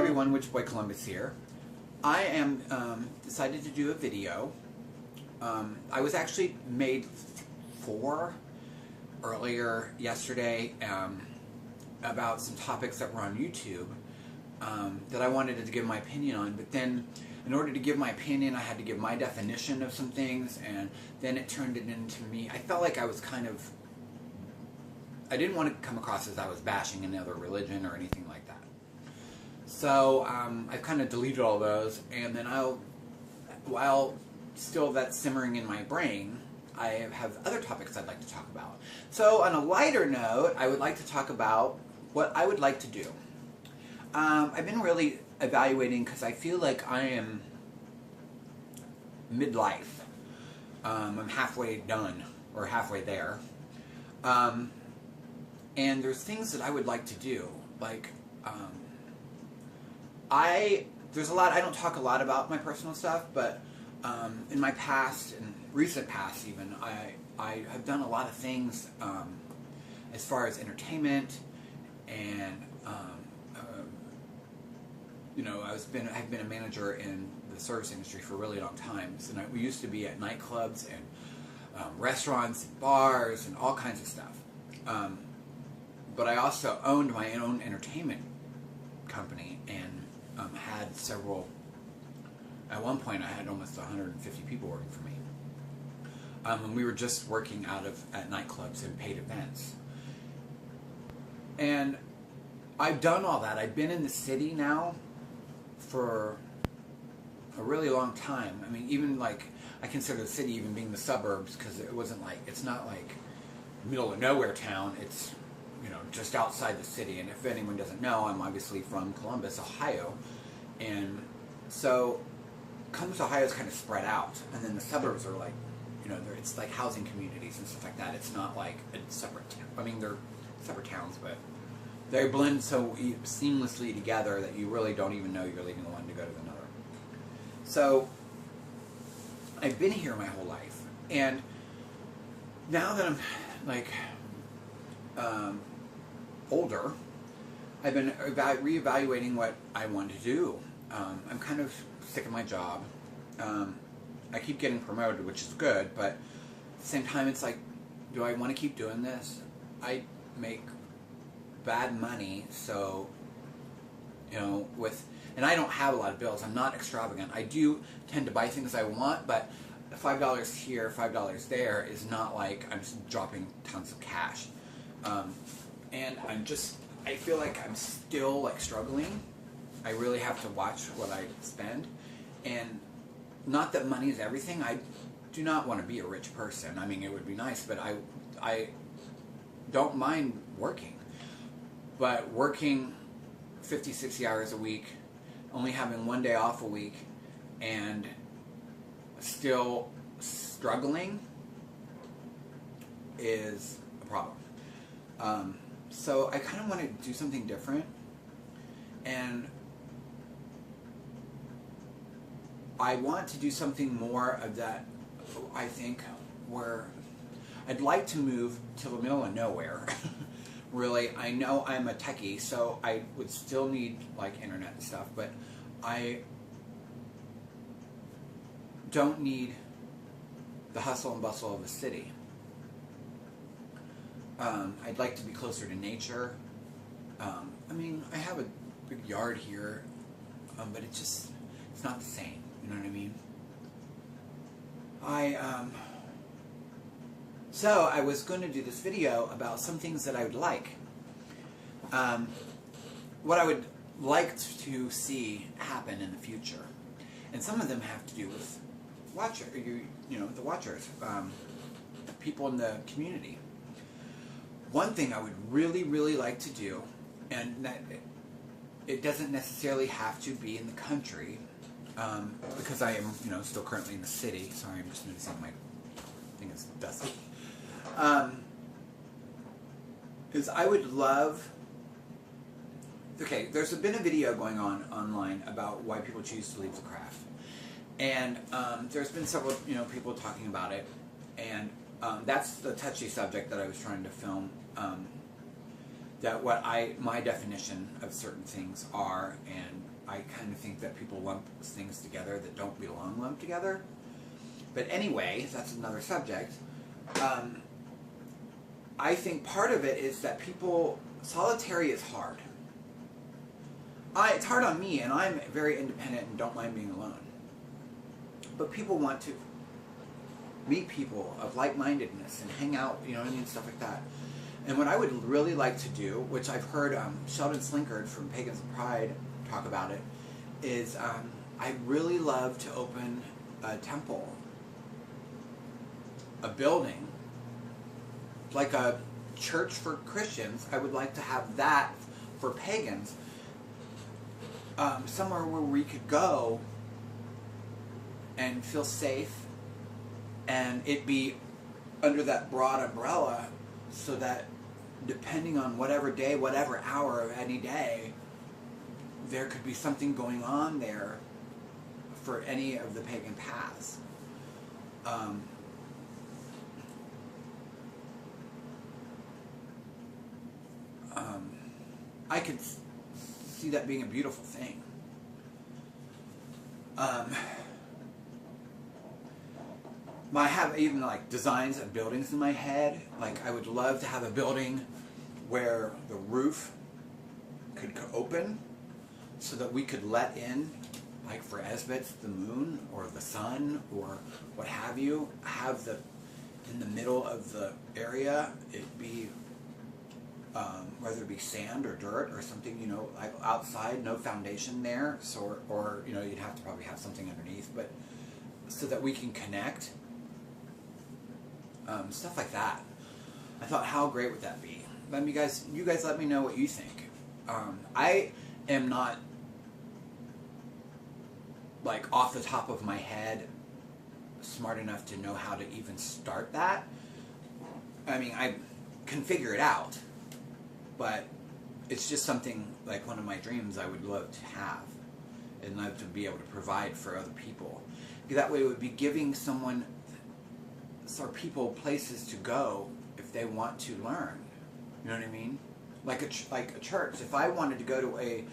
everyone, Witch Boy Columbus here. I am decided to do a video. I was actually made 4 earlier yesterday about some topics that were on YouTube that I wanted to give my opinion on, but then in order to give my opinion I had to give my definition of some things, and then it turned it into me. I felt like I was I didn't want to come across as I was bashing another religion or anything like that. So I've kind of deleted all those, and then while still that's simmering in my brain, I have other topics I'd like to talk about. So on a lighter note, I would like to talk about what I would like to do. I've been really evaluating because I feel like I am midlife. I'm halfway done, or halfway there. And there's things that I would like to do, like there's a lot. I don't talk a lot about my personal stuff, but in my past, and recent past even, I have done a lot of things as far as entertainment, and you know, I've been a manager in the service industry for a really long time. So we used to be at nightclubs and restaurants and bars and all kinds of stuff. But I also owned my own entertainment company and had several. At one point, I had almost 150 people working for me, and we were just working at nightclubs and paid events. And I've done all that. I've been in the city now for a really long time. I mean, even like I consider the city even being the suburbs, because it's not like middle of nowhere town. It's, you know, just outside the city. And if anyone doesn't know, I'm obviously from Columbus, Ohio, and so Columbus, Ohio is kind of spread out, and then the suburbs are like, you know, it's like housing communities and stuff like that. It's not like a separate town. I mean, they're separate towns, but they blend so seamlessly together that you really don't even know you're leaving one to go to another. So I've been here my whole life, and now that I'm like older, I've been reevaluating what I want to do. I'm kind of sick of my job. I keep getting promoted, which is good, but at the same time, it's like, do I want to keep doing this? I make bad money, so, you know, and I don't have a lot of bills. I'm not extravagant. I do tend to buy things I want, but $5 here, $5 there is not like I'm just dropping tons of cash. And I feel like I'm still like struggling. I really have to watch what I spend, and not that money is everything. I do not want to be a rich person. I mean, it would be nice, but I don't mind working. But working 50, 60 hours a week, only having one day off a week, and still struggling is a problem. So I kind of want to do something different, and I want to do something more of that, I think, where I'd like to move to the middle of nowhere. Really, I know I'm a techie, so I would still need like internet and stuff, but I don't need the hustle and bustle of a city. I'd like to be closer to nature. I mean, I have a big yard here, but it's not the same. You know what I mean? So I was going to do this video about some things that I would like. What I would like to see happen in the future. And some of them have to do with the watchers, people in the community. One thing I would really, really like to do, and it doesn't necessarily have to be in the country, because I am, you know, still currently in the city. Sorry, I'm just noticing my thing is dusty. Is I would love. Okay, there's been a video going on online about why people choose to leave the craft, and there's been several, you know, people talking about it, and that's the touchy subject that I was trying to film. That my definition of certain things are, and I kind of think that people lump things together that don't belong lumped together. But anyway, that's another subject. I think part of it is that solitary is hard. It's hard on me, and I'm very independent and don't mind being alone. But people want to meet people of like-mindedness and hang out, you know what I mean, stuff like that. And what I would really like to do, which I've heard Sheldon Slinkard from Pagans of Pride talk about it, is I'd really love to open a temple, a building, like a church for Christians. I would like to have that for pagans, somewhere where we could go and feel safe, and it be under that broad umbrella, so that depending on whatever day, whatever hour of any day, there could be something going on there for any of the pagan paths. I could see that being a beautiful thing. I have even like designs of buildings in my head. Like I would love to have a building where the roof could open so that we could let in, like for Esbits, the moon or the sun or what have you, have in the middle of the area, it be whether it be sand or dirt or something, you know, like outside, no foundation there, so or you know, you'd have to probably have something underneath, but so that we can connect, stuff like that. I thought, how great would that be? You guys let me know what you think. I am not, like, off the top of my head smart enough to know how to even start that. I mean, I can figure it out, but it's just something, like one of my dreams I would love to have and love to be able to provide for other people. That way it would be giving someone or people places to go if they want to learn. You know what I mean? Like a church. If I wanted to go to a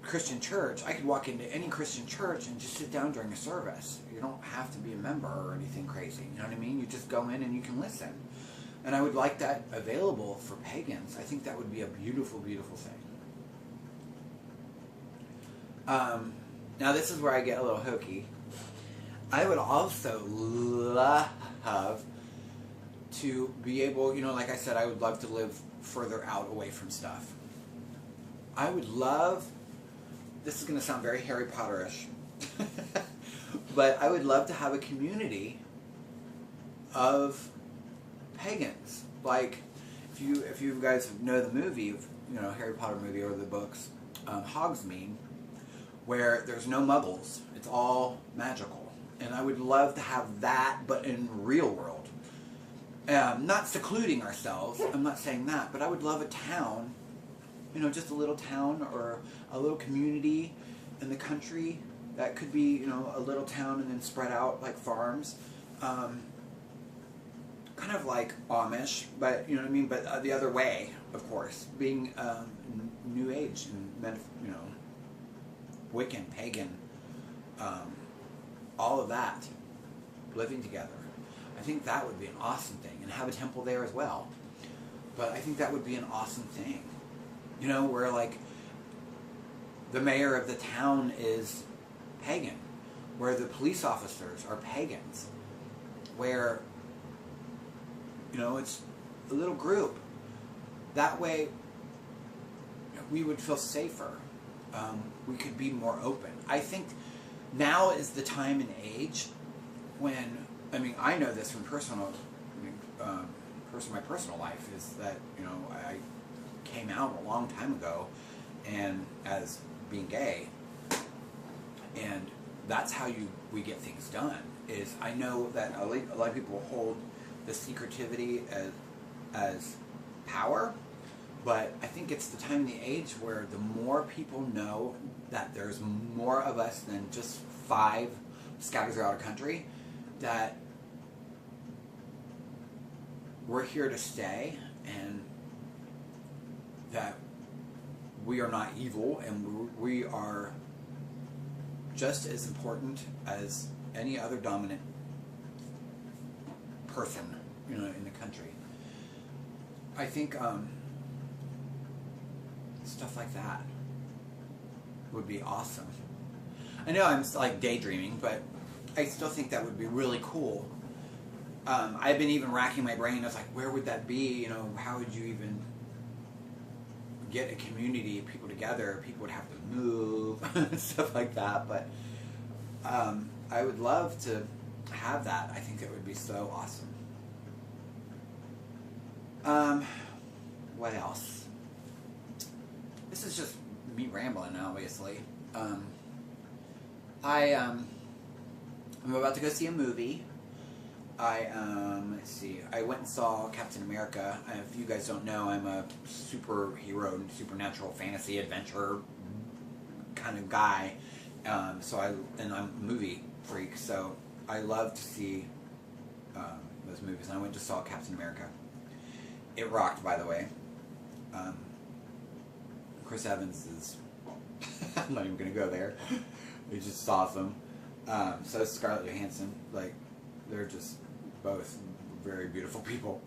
Christian church, I could walk into any Christian church and just sit down during a service. You don't have to be a member or anything crazy. You know what I mean? You just go in and you can listen. And I would like that available for pagans. I think that would be a beautiful, beautiful thing. Now this is where I get a little hokey. I would also love to be able, you know, like I said, I would love to live further out away from stuff. I would love, this is going to sound very Harry Potter-ish, but I would love to have a community of pagans. Like, if you guys know the movie, you know, Harry Potter movie or the books, Hogsmeade, where there's no muggles, it's all magical. And I would love to have that, but in real world. Not secluding ourselves, I'm not saying that, but I would love a town, you know, just a little town or a little community in the country that could be, you know, a little town and then spread out like farms. Kind of like Amish, but, you know what I mean, but the other way, of course, being New Age and, you know, Wiccan, pagan, all of that, living together. I think that would be an awesome thing, and have a temple there as well. But I think that would be an awesome thing. You know, where like the mayor of the town is pagan, where the police officers are pagans, where, you know, it's a little group. That way we would feel safer. We could be more open. I think now is the time and age when, I mean, I know this from my personal life, is that, you know, I came out a long time ago and as being gay, and that's how we get things done. Is I know that a lot of people hold the secretivity as power, but I think it's the time and the age where the more people know that there's more of us than just 5 scattered throughout our country, that we're here to stay, and that we are not evil, and we are just as important as any other dominant person, you know, in the country. I think stuff like that would be awesome. I know I'm like daydreaming, but I still think that would be really cool. I've been even racking my brain. I was like, where would that be? You know, how would you even get a community of people together? People would have to move, stuff like that. But I would love to have that. I think it would be so awesome. What else? This is just me rambling, obviously. I'm about to go see a movie. Let's see. I went and saw Captain America. If you guys don't know, I'm a superhero and supernatural fantasy adventure kind of guy. I'm a movie freak, so I love to see those movies. And I went to saw Captain America. It rocked, by the way. Chris Evans is... I'm not even going to go there. He's just awesome. So is Scarlett Johansson. Like, they're just both very beautiful people.